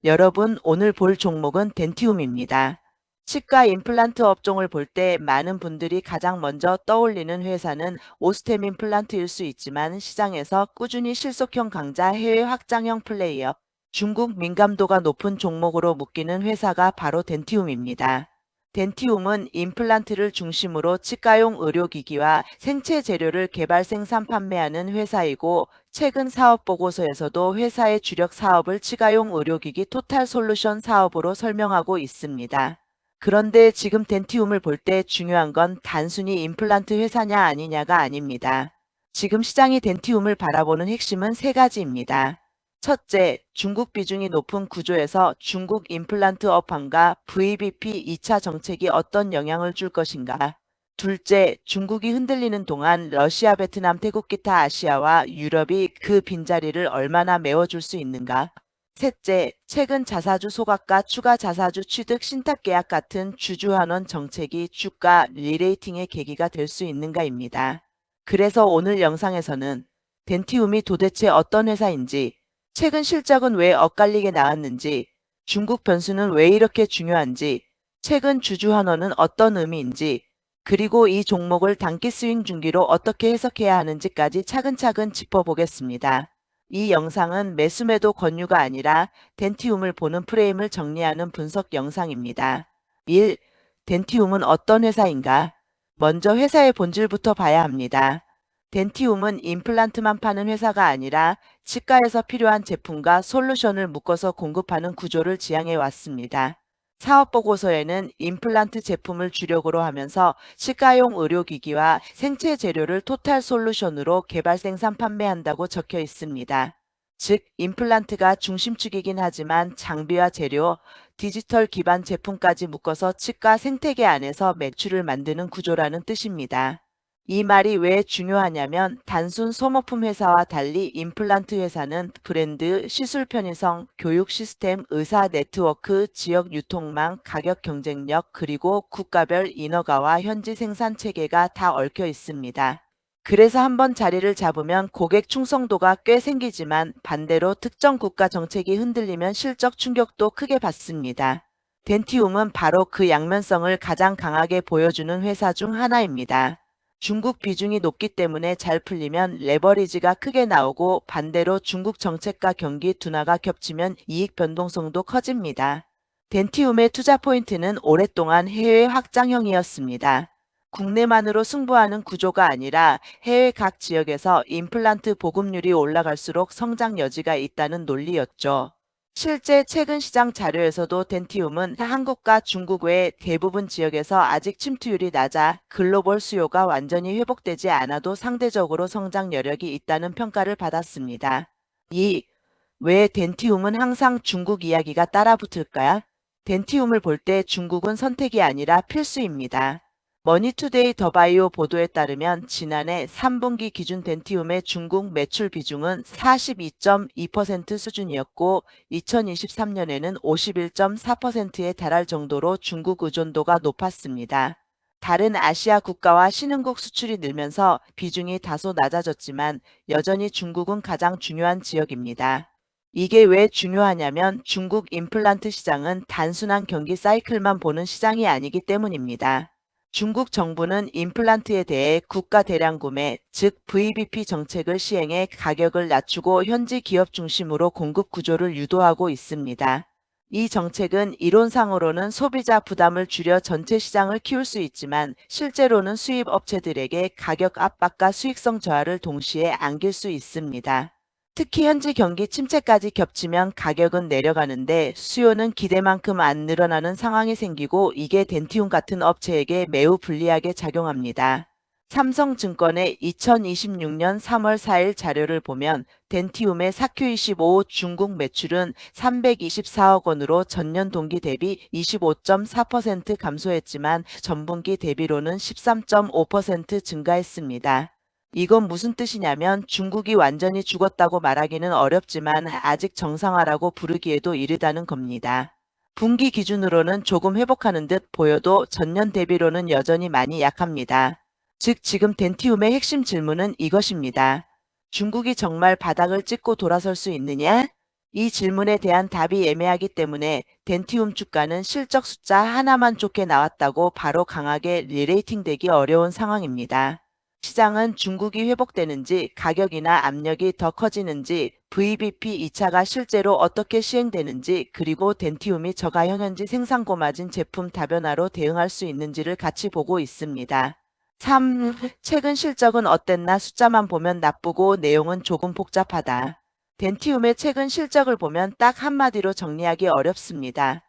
여러분, 오늘 볼 종목은 덴티움입니다. 치과 임플란트 업종을 볼 때 많은 분들이 가장 먼저 떠올리는 회사는 오스템 임플란트일 수 있지만 시장에서 꾸준히 실속형 강자 해외 확장형 플레이어, 중국 민감도가 높은 종목으로 묶이는 회사가 바로 덴티움입니다. 덴티움은 임플란트를 중심으로 치과용 의료기기와 생체 재료를 개발 생산 판매하는 회사이고 최근 사업보고서에서도 회사의 주력 사업을 치과용 의료기기 토탈솔루션 사업으로 설명하고 있습니다. 그런데 지금 덴티움을 볼 때 중요한 건 단순히 임플란트 회사냐 아니냐가 아닙니다. 지금 시장이 덴티움을 바라보는 핵심은 세 가지입니다. 첫째, 중국 비중이 높은 구조에서 중국 임플란트 업황과 VBP 2차 정책이 어떤 영향을 줄 것인가. 둘째, 중국이 흔들리는 동안 러시아, 베트남, 태국 기타 아시아와 유럽이 그 빈자리를 얼마나 메워줄 수 있는가. 셋째, 최근 자사주 소각과 추가 자사주 취득 신탁 계약 같은 주주환원 정책이 주가 리레이팅의 계기가 될 수 있는가입니다. 그래서 오늘 영상에서는 덴티움이 도대체 어떤 회사인지, 최근 실적은 왜 엇갈리게 나왔는지, 중국 변수는 왜 이렇게 중요한지, 최근 주주환원은 어떤 의미인지, 그리고 이 종목을 단기 스윙 중기로 어떻게 해석해야 하는지까지 차근차근 짚어보겠습니다. 이 영상은 매수매도 권유가 아니라 덴티움을 보는 프레임을 정리하는 분석 영상입니다. 1. 덴티움은 어떤 회사인가? 먼저 회사의 본질부터 봐야 합니다. 덴티움은 임플란트만 파는 회사가 아니라 치과에서 필요한 제품과 솔루션을 묶어서 공급하는 구조를 지향해 왔습니다. 사업보고서에는 임플란트 제품을 주력으로 하면서 치과용 의료기기와 생체 재료를 토탈 솔루션으로 개발 생산 판매한다고 적혀 있습니다. 즉, 임플란트가 중심축이긴 하지만 장비와 재료, 디지털 기반 제품까지 묶어서 치과 생태계 안에서 매출을 만드는 구조라는 뜻입니다. 이 말이 왜 중요하냐면 단순 소모품 회사와 달리 임플란트 회사는 브랜드, 시술 편의성, 교육 시스템, 의사 네트워크, 지역 유통망, 가격 경쟁력, 그리고 국가별 인허가와 현지 생산 체계가 다 얽혀 있습니다. 그래서 한번 자리를 잡으면 고객 충성도가 꽤 생기지만 반대로 특정 국가 정책이 흔들리면 실적 충격도 크게 받습니다. 덴티움은 바로 그 양면성을 가장 강하게 보여주는 회사 중 하나입니다. 중국 비중이 높기 때문에 잘 풀리면 레버리지가 크게 나오고 반대로 중국 정책과 경기 둔화가 겹치면 이익 변동성도 커집니다. 덴티움의 투자 포인트는 오랫동안 해외 확장형이었습니다. 국내만으로 승부하는 구조가 아니라 해외 각 지역에서 임플란트 보급률이 올라갈수록 성장 여지가 있다는 논리였죠. 실제 최근 시장 자료에서도 덴티움은 한국과 중국 외 대부분 지역에서 아직 침투율이 낮아 글로벌 수요가 완전히 회복되지 않아도 상대적으로 성장 여력이 있다는 평가를 받았습니다. 2. 왜 덴티움은 항상 중국 이야기가 따라붙을까요? 덴티움을 볼 때 중국은 선택이 아니라 필수입니다. 머니투데이 더바이오 보도에 따르면 지난해 3분기 기준 덴티움의 중국 매출 비중은 42.2% 수준이었고 2023년에는 51.4%에 달할 정도로 중국 의존도가 높았습니다. 다른 아시아 국가와 신흥국 수출이 늘면서 비중이 다소 낮아졌지만 여전히 중국은 가장 중요한 지역입니다. 이게 왜 중요하냐면 중국 임플란트 시장은 단순한 경기 사이클만 보는 시장이 아니기 때문입니다. 중국 정부는 임플란트에 대해 국가 대량 구매, 즉 VBP 정책을 시행해 가격을 낮추고 현지 기업 중심으로 공급 구조를 유도하고 있습니다. 이 정책은 이론상으로는 소비자 부담을 줄여 전체 시장을 키울 수 있지만 실제로는 수입 업체들에게 가격 압박과 수익성 저하를 동시에 안길 수 있습니다. 특히 현지 경기 침체까지 겹치면 가격은 내려가는데 수요는 기대만큼 안 늘어나는 상황이 생기고 이게 덴티움 같은 업체에게 매우 불리하게 작용합니다. 삼성증권의 2026년 3월 4일 자료를 보면 덴티움의 사큐25 중국 매출은 324억 원으로 전년 동기 대비 25.4% 감소했지만 전분기 대비로는 13.5% 증가했습니다. 이건 무슨 뜻이냐면 중국이 완전히 죽었다고 말하기는 어렵지만 아직 정상화라고 부르기에도 이르다는 겁니다. 분기 기준으로는 조금 회복하는 듯 보여도 전년 대비로는 여전히 많이 약합니다. 즉 지금 덴티움의 핵심 질문은 이것입니다. 중국이 정말 바닥을 찍고 돌아설 수 있느냐? 이 질문에 대한 답이 애매하기 때문에 덴티움 주가는 실적 숫자 하나만 좋게 나왔다고 바로 강하게 리레이팅되기 어려운 상황입니다. 시장은 중국이 회복되는지 가격이나 압력이 더 커지는지 VBP 2차가 실제로 어떻게 시행되는지 그리고 덴티움이 저가형현지 생산고마진 제품 다변화로 대응할 수 있는지를 같이 보고 있습니다. 3. 최근 실적은 어땠나 숫자만 보면 나쁘고 내용은 조금 복잡하다. 덴티움의 최근 실적을 보면 딱 한마디로 정리하기 어렵습니다.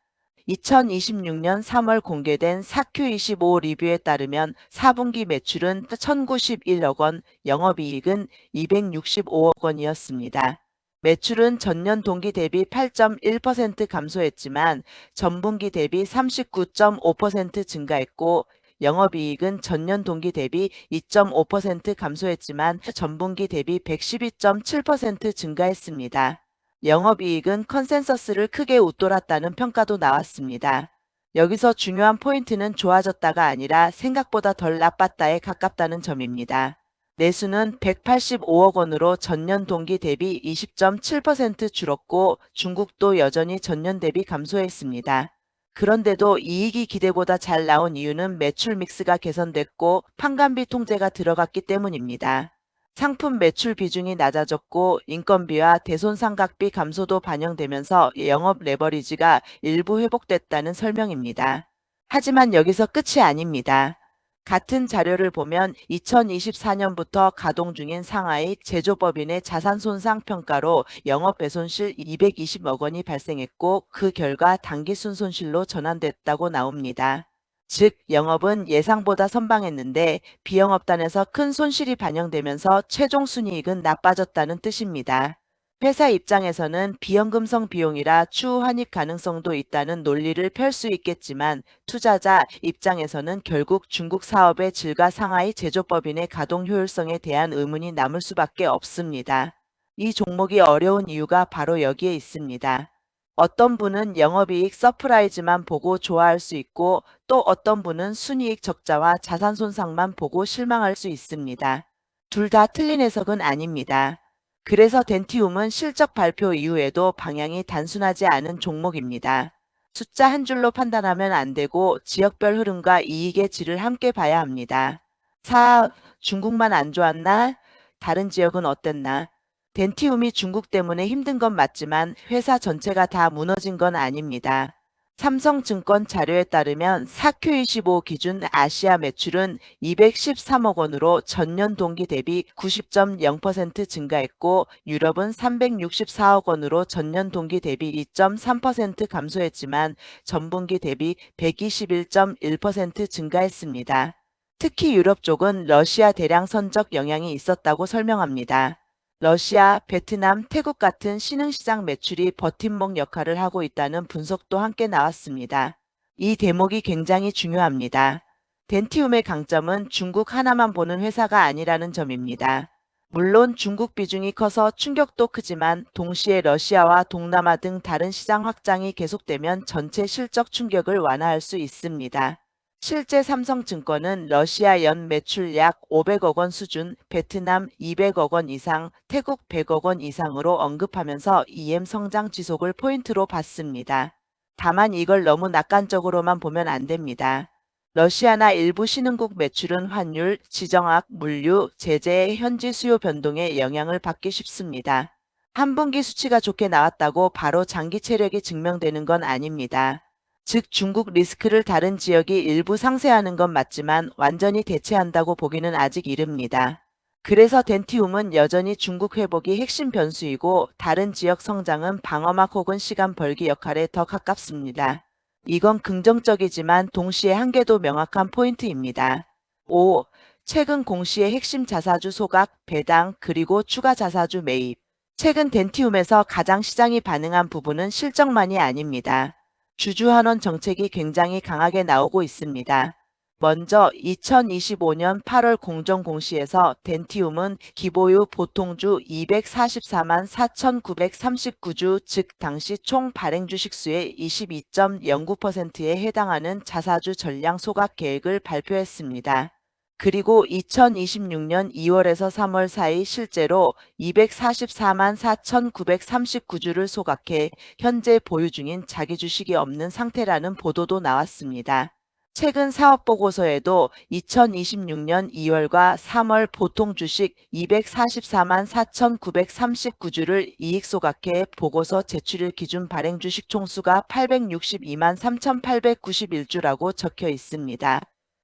2026년 3월 공개된 4Q25 리뷰에 따르면 4분기 매출은 1,091억 원, 영업이익은 265억 원이었습니다. 매출은 전년 동기 대비 8.1% 감소했지만 전분기 대비 39.5% 증가했고 영업이익은 전년 동기 대비 2.5% 감소했지만 전분기 대비 112.7% 증가했습니다. 영업이익은 컨센서스를 크게 웃돌았다는 평가도 나왔습니다. 여기서 중요한 포인트는 좋아졌다가 아니라 생각보다 덜 나빴다에 가깝다는 점입니다. 내수는 185억 원으로 전년 동기 대비 20.7% 줄었고 중국도 여전히 전년 대비 감소했습니다. 그런데도 이익이 기대보다 잘 나온 이유는 매출 믹스가 개선됐고 판관비 통제가 들어갔기 때문입니다. 상품 매출 비중이 낮아졌고 인건비와 대손상각비 감소도 반영되면서 영업 레버리지가 일부 회복됐다는 설명입니다. 하지만 여기서 끝이 아닙니다. 같은 자료를 보면 2024년부터 가동 중인 상하이 제조법인의 자산손상 평가로 영업배손실 220억 원이 발생했고 그 결과 당기순손실로 전환됐다고 나옵니다. 즉 영업은 예상보다 선방했는데 비영업단에서 큰 손실이 반영되면서 최종 순이익은 나빠졌다는 뜻입니다. 회사 입장에서는 비연금성 비용이라 추후 환입 가능성도 있다는 논리를 펼 수 있겠지만 투자자 입장에서는 결국 중국 사업의 질과 상하이 제조법인의 가동 효율성에 대한 의문이 남을 수밖에 없습니다. 이 종목이 어려운 이유가 바로 여기에 있습니다. 어떤 분은 영업이익 서프라이즈만 보고 좋아할 수 있고 또 어떤 분은 순이익 적자와 자산 손상만 보고 실망할 수 있습니다. 둘 다 틀린 해석은 아닙니다. 그래서 덴티움은 실적 발표 이후에도 방향이 단순하지 않은 종목입니다. 숫자 한 줄로 판단하면 안 되고 지역별 흐름과 이익의 질을 함께 봐야 합니다. 4. 중국만 안 좋았나? 다른 지역은 어땠나? 덴티움이 중국 때문에 힘든 건 맞지만 회사 전체가 다 무너진 건 아닙니다. 삼성증권 자료에 따르면 4Q25 기준 아시아 매출은 213억 원으로 전년 동기 대비 90.0% 증가했고 유럽은 364억 원으로 전년 동기 대비 2.3% 감소했지만 전분기 대비 121.1% 증가했습니다. 특히 유럽 쪽은 러시아 대량 선적 영향이 있었다고 설명합니다. 러시아, 베트남, 태국 같은 신흥시장 매출이 버팀목 역할을 하고 있다는 분석도 함께 나왔습니다. 이 대목이 굉장히 중요합니다. 덴티움의 강점은 중국 하나만 보는 회사가 아니라는 점입니다. 물론 중국 비중이 커서 충격도 크지만 동시에 러시아와 동남아 등 다른 시장 확장이 계속되면 전체 실적 충격을 완화할 수 있습니다. 실제 삼성증권은 러시아 연 매출 약 500억 원 수준, 베트남 200억 원 이상, 태국 100억 원 이상으로 언급하면서 EM 성장 지속을 포인트로 봤습니다. 다만 이걸 너무 낙관적으로만 보면 안 됩니다. 러시아나 일부 신흥국 매출은 환율, 지정학, 물류, 제재의 현지 수요 변동에 영향을 받기 쉽습니다. 한 분기 수치가 좋게 나왔다고 바로 장기 체력이 증명되는 건 아닙니다. 즉 중국 리스크를 다른 지역이 일부 상쇄하는 건 맞지만 완전히 대체한다고 보기는 아직 이릅니다. 그래서 덴티움은 여전히 중국 회복이 핵심 변수이고 다른 지역 성장은 방어막 혹은 시간 벌기 역할에 더 가깝습니다. 이건 긍정적이지만 동시에 한계도 명확한 포인트입니다. 5. 최근 공시의 핵심 자사주 소각, 배당, 그리고 추가 자사주 매입. 최근 덴티움에서 가장 시장이 반응한 부분은 실적만이 아닙니다. 주주환원 정책이 굉장히 강하게 나오고 있습니다. 먼저 2025년 8월 공정공시에서 덴티움은 기보유 보통주 244만 4,939주 즉 당시 총 발행 주식수의 22.09%에 해당하는 자사주 전량 소각 계획을 발표했습니다. 그리고 2026년 2월에서 3월 사이 실제로 244만 4,939주를 소각해 현재 보유 중인 자기 주식이 없는 상태라는 보도도 나왔습니다. 최근 사업보고서에도 2026년 2월과 3월 보통 주식 244만 4,939주를 이익 소각해 보고서 제출일 기준 발행 주식 총수가 862만 3,891주라고 적혀 있습니다.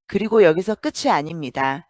그리고 여기서 끝이 아닙니다.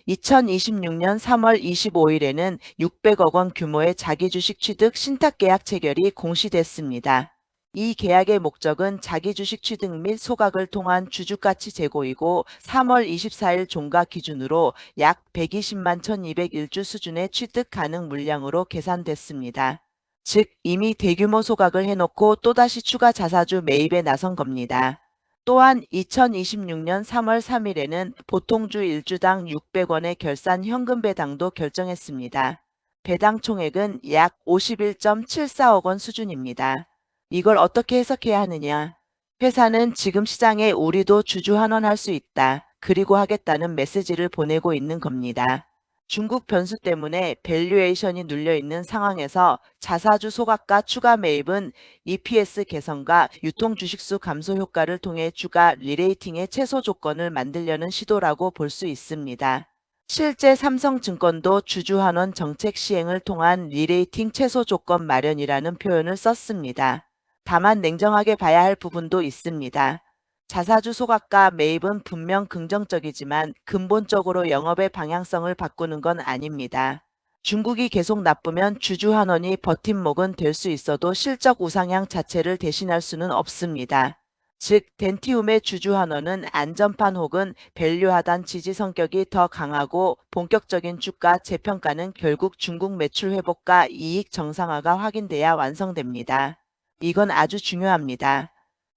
2026년 3월 25일에는 600억 원 규모의 자기 주식 취득 신탁 계약 체결이 공시됐습니다. 이 계약의 목적은 자기 주식 취득 및 소각을 통한 주주가치 제고이고 3월 24일 종가 기준으로 약 120만 1201주 수준의 취득 가능 물량으로 계산됐습니다. 즉 이미 대규모 소각을 해놓고 또다시 추가 자사주 매입에 나선 겁니다. 또한 2026년 3월 3일에는 보통주 1주당 600원의 결산 현금 배당도 결정했습니다. 배당 총액은 약 51.74억 원 수준입니다. 이걸 어떻게 해석해야 하느냐? 회사는 지금 시장에 우리도 주주 환원할 수 있다. 그리고 하겠다는 메시지를 보내고 있는 겁니다. 중국 변수 때문에 밸류에이션이 눌려있는 상황에서 자사주 소각과 추가 매입은 EPS 개선과 유통 주식수 감소 효과를 통해 주가 리레이팅의 최소 조건을 만들려는 시도라고 볼 수 있습니다. 실제 삼성증권도 주주환원 정책 시행을 통한 리레이팅 최소 조건 마련이라는 표현을 썼습니다. 다만 냉정하게 봐야 할 부분도 있습니다. 자사주 소각과 매입은 분명 긍정적이지만 근본적으로 영업의 방향성을 바꾸는 건 아닙니다. 중국이 계속 나쁘면 주주 환원이 버팀목은 될 수 있어도 실적 우상향 자체를 대신할 수는 없습니다. 즉 덴티움의 주주 환원은 안전판 혹은 밸류 하단 지지 성격이 더 강하고 본격적인 주가 재평가는 결국 중국 매출 회복과 이익 정상화가 확인돼야 완성됩니다. 이건 아주 중요합니다.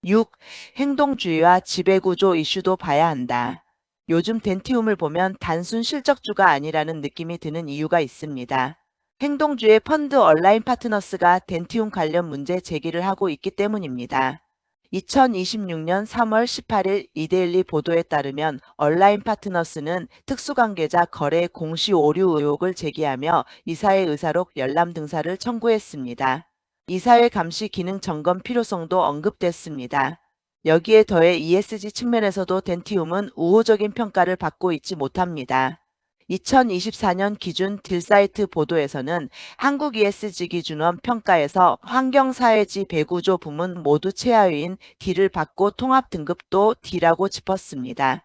6. 행동주의와 지배구조 이슈도 봐야 한다. 요즘 덴티움을 보면 단순 실적주가 아니라는 느낌이 드는 이유가 있습니다. 행동주의 펀드 얼라인 파트너스가 덴티움 관련 문제 제기를 하고 있기 때문입니다. 2026년 3월 18일 이데일리 보도에 따르면 얼라인 파트너스는 특수관계자 거래 공시 오류 의혹을 제기하며 이사회 의사록 열람 등사를 청구했습니다. 이사회 감시 기능 점검 필요성도 언급됐습니다. 여기에 더해 ESG 측면에서도 덴티움은 우호적인 평가를 받고 있지 못합니다. 2024년 기준 딜사이트 보도에서는 한국 ESG 기준원 평가에서 환경사회지 배구조 부문 모두 최하위인 D를 받고 통합 등급도 D라고 짚었습니다.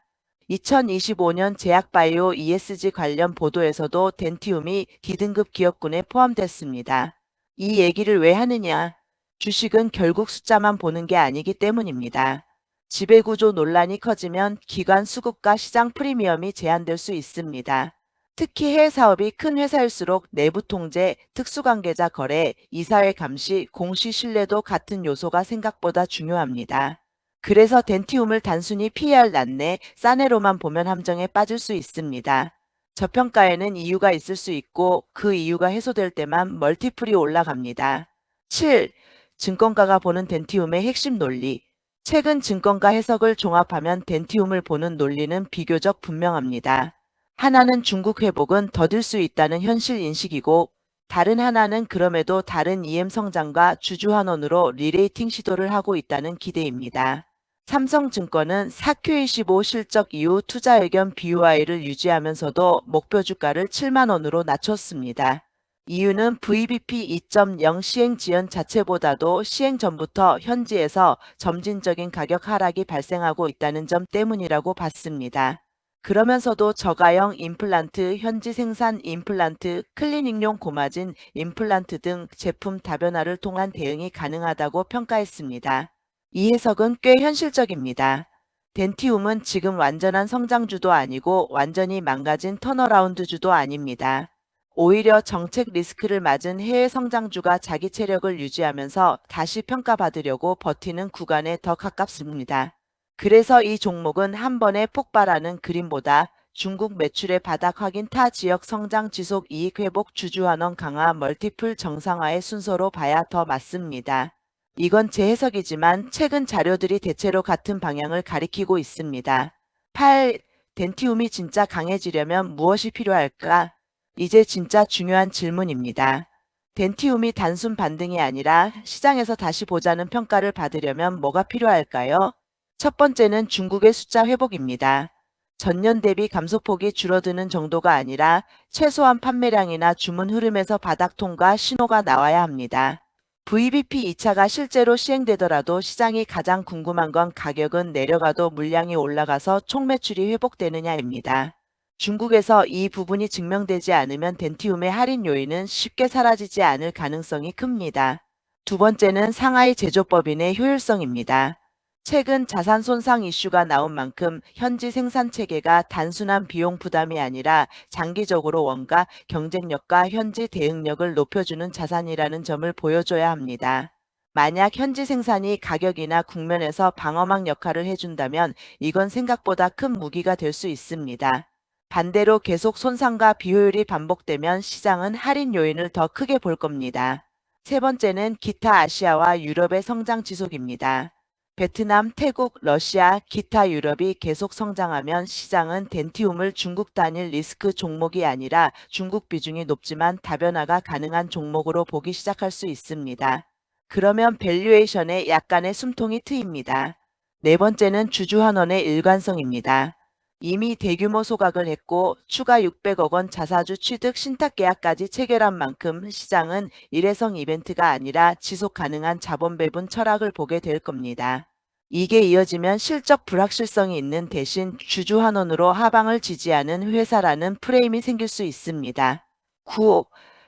2025년 제약바이오 ESG 관련 보도에서도 덴티움이 D등급 기업군에 포함됐습니다. 이 얘기를 왜 하느냐? 주식은 결국 숫자만 보는 게 아니기 때문입니다. 지배구조 논란이 커지면 기관 수급과 시장 프리미엄이 제한될 수 있습니다. 특히 해외 사업이 큰 회사일수록 내부 통제, 특수관계자 거래, 이사회 감시, 공시 신뢰도 같은 요소가 생각보다 중요합니다. 그래서 덴티움을 단순히 PER 낮네, 싸네로만 보면 함정에 빠질 수 있습니다. 저평가에는 이유가 있을 수 있고 그 이유가 해소될 때만 멀티플이 올라갑니다. 7. 증권가가 보는 덴티움의 핵심 논리. 최근 증권가 해석을 종합하면 덴티움을 보는 논리는 비교적 분명합니다. 하나는 중국 회복은 더딜 수 있다는 현실 인식이고 다른 하나는 그럼에도 다른 EM 성장과 주주 환원으로 리레이팅 시도를 하고 있다는 기대입니다. 삼성증권은 4Q25 실적 이후 투자 의견 BOI를 유지하면서도 목표 주가를 7만 원으로 낮췄습니다. 이유는 VBP 2.0 시행 지연 자체보다도 시행 전부터 현지에서 점진적인 가격 하락이 발생하고 있다는 점 때문이라고 봤습니다. 그러면서도 저가형 임플란트, 현지 생산 임플란트, 클리닉용 고마진 임플란트 등 제품 다변화를 통한 대응이 가능하다고 평가했습니다. 이 해석은 꽤 현실적입니다. 덴티움은 지금 완전한 성장주도 아니고 완전히 망가진 턴어라운드주도 아닙니다. 오히려 정책 리스크를 맞은 해외 성장주가 자기 체력을 유지하면서 다시 평가받으려고 버티는 구간에 더 가깝습니다. 그래서 이 종목은 한 번에 폭발하는 그림보다 중국 매출의 바닥 확인 타 지역 성장 지속 이익 회복 주주 환원 강화 멀티플 정상화의 순서로 봐야 더 맞습니다. 이건 제 해석이지만 최근 자료들이 대체로 같은 방향을 가리키고 있습니다. 8. 덴티움이 진짜 강해지려면 무엇이 필요할까? 이제 진짜 중요한 질문입니다. 덴티움이 단순 반등이 아니라 시장에서 다시 보자는 평가를 받으려면 뭐가 필요할까요? 첫 번째는 중국의 숫자 회복입니다. 전년 대비 감소폭이 줄어드는 정도가 아니라 최소한 판매량이나 주문 흐름에서 바닥 통과 신호가 나와야 합니다. VBP 2차가 실제로 시행되더라도 시장이 가장 궁금한 건 가격은 내려가도 물량이 올라가서 총 매출이 회복되느냐입니다. 중국에서 이 부분이 증명되지 않으면 덴티움의 할인 요인은 쉽게 사라지지 않을 가능성이 큽니다. 두 번째는 상하이 제조법인의 효율성입니다. 최근 자산 손상 이슈가 나온 만큼 현지 생산 체계가 단순한 비용 부담이 아니라 장기적으로 원가 경쟁력과 현지 대응력을 높여주는 자산이라는 점을 보여줘야 합니다. 만약 현지 생산이 가격이나 국면에서 방어막 역할을 해준다면 이건 생각보다 큰 무기가 될 수 있습니다. 반대로 계속 손상과 비효율이 반복되면 시장은 할인 요인을 더 크게 볼 겁니다. 세 번째는 기타 아시아와 유럽의 성장 지속입니다. 베트남, 태국, 러시아, 기타 유럽이 계속 성장하면 시장은 덴티움을 중국 단일 리스크 종목이 아니라 중국 비중이 높지만 다변화가 가능한 종목으로 보기 시작할 수 있습니다. 그러면 밸류에이션에 약간의 숨통이 트입니다. 네 번째는 주주환원의 일관성입니다. 이미 대규모 소각을 했고 추가 600억 원 자사주 취득 신탁 계약까지 체결한 만큼 시장은 일회성 이벤트가 아니라 지속 가능한 자본 배분 철학을 보게 될 겁니다. 이게 이어지면 실적 불확실성이 있는 대신 주주 환원으로 하방을 지지하는 회사라는 프레임이 생길 수 있습니다. 9.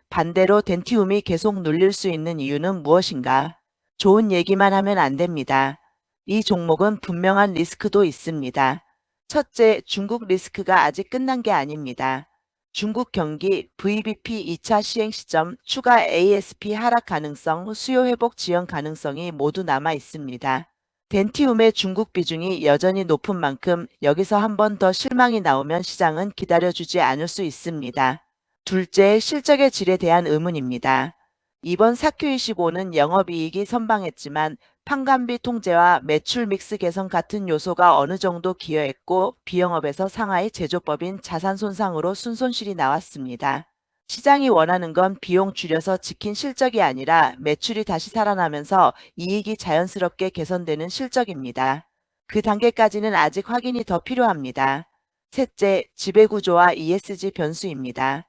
반대로 덴티움이 계속 눌릴 수 있는 이유는 무엇인가? 좋은 얘기만 하면 안 됩니다. 이 종목은 분명한 리스크도 있습니다. 첫째, 중국 리스크가 아직 끝난 게 아닙니다. 중국 경기, VBP 2차 시행 시점, 추가 ASP 하락 가능성, 수요 회복 지연 가능성이 모두 남아 있습니다. 덴티움의 중국 비중이 여전히 높은 만큼 여기서 한 번 더 실망이 나오면 시장은 기다려주지 않을 수 있습니다. 둘째, 실적의 질에 대한 의문입니다. 이번 4Q25는 영업이익이 선방했지만 판관비 통제와 매출 믹스 개선 같은 요소가 어느 정도 기여했고 비영업에서 상하이 제조법인 자산 손상으로 순손실이 나왔습니다. 시장이 원하는 건 비용 줄여서 지킨 실적이 아니라 매출이 다시 살아나면서 이익이 자연스럽게 개선되는 실적입니다. 그 단계까지는 아직 확인이 더 필요합니다. 셋째, 지배구조와 ESG 변수입니다.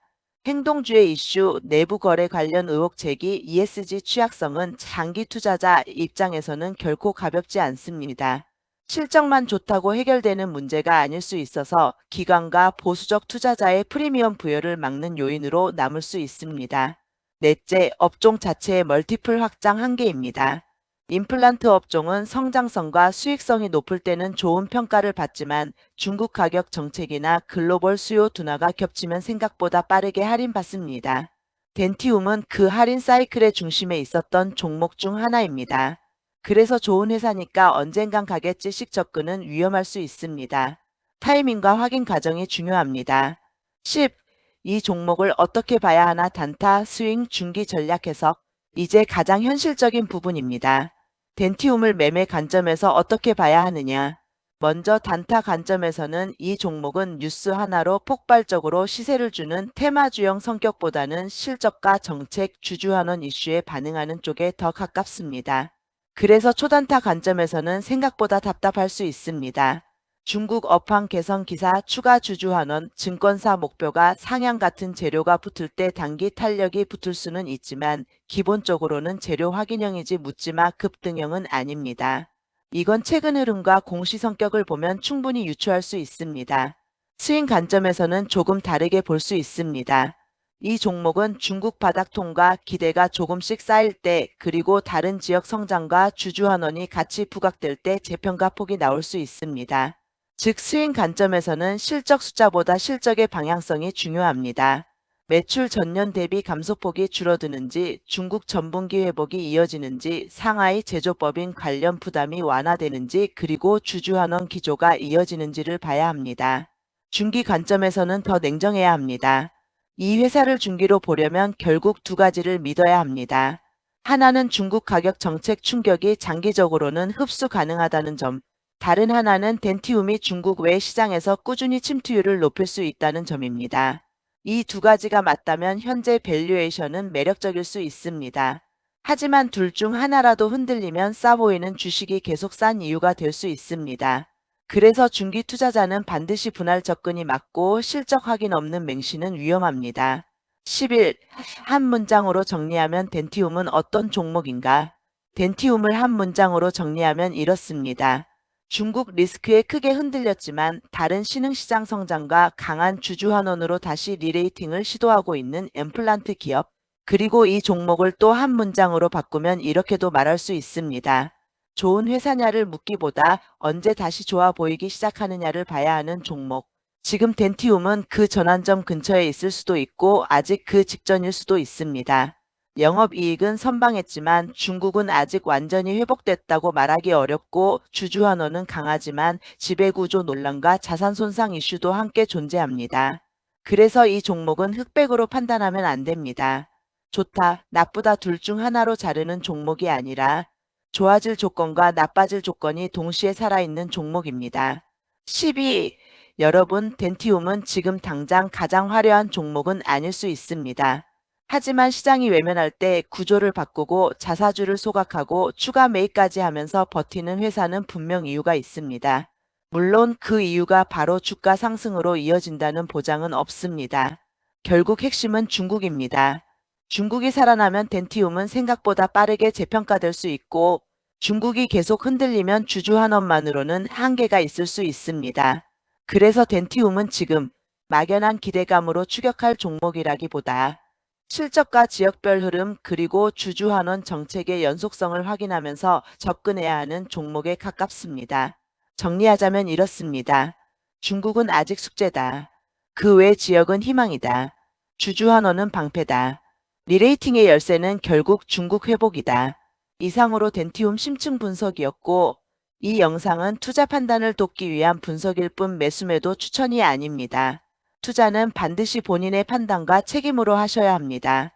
행동주의 이슈, 내부 거래 관련 의혹 제기, ESG 취약성은 장기 투자자 입장에서는 결코 가볍지 않습니다. 실적만 좋다고 해결되는 문제가 아닐 수 있어서 기관과 보수적 투자자의 프리미엄 부여를 막는 요인으로 남을 수 있습니다. 넷째, 업종 자체의 멀티플 확장 한계입니다. 임플란트 업종은 성장성과 수익성이 높을 때는 좋은 평가를 받지만 중국 가격 정책이나 글로벌 수요 둔화가 겹치면 생각보다 빠르게 할인받습니다. 덴티움은 그 할인 사이클의 중심에 있었던 종목 중 하나입니다. 그래서 좋은 회사니까 언젠간 가겠지식 접근은 위험할 수 있습니다. 타이밍과 확인 과정이 중요합니다. 10. 이 종목을 어떻게 봐야 하나 단타, 스윙, 중기 전략 해석. 이제 가장 현실적인 부분입니다. 덴티움을 매매 관점에서 어떻게 봐야 하느냐. 먼저 단타 관점에서는 이 종목은 뉴스 하나로 폭발적으로 시세를 주는 테마주형 성격보다는 실적과 정책, 주주환원 이슈에 반응하는 쪽에 더 가깝습니다. 그래서 초단타 관점에서는 생각보다 답답할 수 있습니다. 중국 업황 개선 기사 추가 주주환원, 증권사 목표가 상향 같은 재료가 붙을 때 단기 탄력이 붙을 수는 있지만 기본적으로는 재료 확인형이지 묻지마 급등형은 아닙니다. 이건 최근 흐름과 공시 성격을 보면 충분히 유추할 수 있습니다. 스윙 관점에서는 조금 다르게 볼 수 있습니다. 이 종목은 중국 바닥 통과 기대가 조금씩 쌓일 때 그리고 다른 지역 성장과 주주환원이 같이 부각될 때 재평가 폭이 나올 수 있습니다. 즉 스윙 관점에서는 실적 숫자보다 실적의 방향성이 중요합니다. 매출 전년 대비 감소폭이 줄어드는지 중국 전분기 회복이 이어지는지 상하이 제조법인 관련 부담이 완화되는지 그리고 주주환원 기조가 이어지는지를 봐야 합니다. 중기 관점에서는 더 냉정해야 합니다. 이 회사를 중기로 보려면 결국 두 가지를 믿어야 합니다. 하나는 중국 가격 정책 충격이 장기적으로는 흡수 가능하다는 점. 다른 하나는 덴티움이 중국 외 시장에서 꾸준히 침투율을 높일 수 있다는 점입니다. 이 두 가지가 맞다면 현재 밸류에이션은 매력적일 수 있습니다. 하지만 둘 중 하나라도 흔들리면 싸 보이는 주식이 계속 싼 이유가 될 수 있습니다. 그래서 중기 투자자는 반드시 분할 접근이 맞고 실적 확인 없는 맹신은 위험합니다. 11. 한 문장으로 정리하면 덴티움은 어떤 종목인가? 덴티움을 한 문장으로 정리하면 이렇습니다. 중국 리스크에 크게 흔들렸지만 다른 신흥시장 성장과 강한 주주환원으로 다시 리레이팅을 시도하고 있는 임플란트 기업, 그리고 이 종목을 또 한 문장으로 바꾸면 이렇게도 말할 수 있습니다. 좋은 회사냐를 묻기보다 언제 다시 좋아 보이기 시작하느냐를 봐야 하는 종목. 지금 덴티움은 그 전환점 근처에 있을 수도 있고 아직 그 직전일 수도 있습니다. 영업이익은 선방했지만 중국은 아직 완전히 회복됐다고 말하기 어렵고 주주환원은 강하지만 지배구조 논란과 자산 손상 이슈도 함께 존재합니다. 그래서 이 종목은 흑백으로 판단하면 안 됩니다. 좋다, 나쁘다 둘 중 하나로 자르는 종목이 아니라 좋아질 조건과 나빠질 조건이 동시에 살아있는 종목입니다. 12. 여러분, 덴티움은 지금 당장 가장 화려한 종목은 아닐 수 있습니다. 하지만 시장이 외면할 때 구조를 바꾸고 자사주를 소각하고 추가 매입까지 하면서 버티는 회사는 분명 이유가 있습니다. 물론 그 이유가 바로 주가 상승으로 이어진다는 보장은 없습니다. 결국 핵심은 중국입니다. 중국이 살아나면 덴티움은 생각보다 빠르게 재평가될 수 있고 중국이 계속 흔들리면 주주환원만으로는 한계가 있을 수 있습니다. 그래서 덴티움은 지금 막연한 기대감으로 추격할 종목이라기보다 실적과 지역별 흐름 그리고 주주환원 정책의 연속성을 확인하면서 접근해야 하는 종목에 가깝습니다. 정리하자면 이렇습니다. 중국은 아직 숙제다. 그 외 지역은 희망이다. 주주환원은 방패다. 리레이팅의 열쇠는 결국 중국 회복이다. 이상으로 덴티움 심층 분석이었고 이 영상은 투자 판단을 돕기 위한 분석일 뿐 매수매도 추천이 아닙니다. 투자는 반드시 본인의 판단과 책임으로 하셔야 합니다.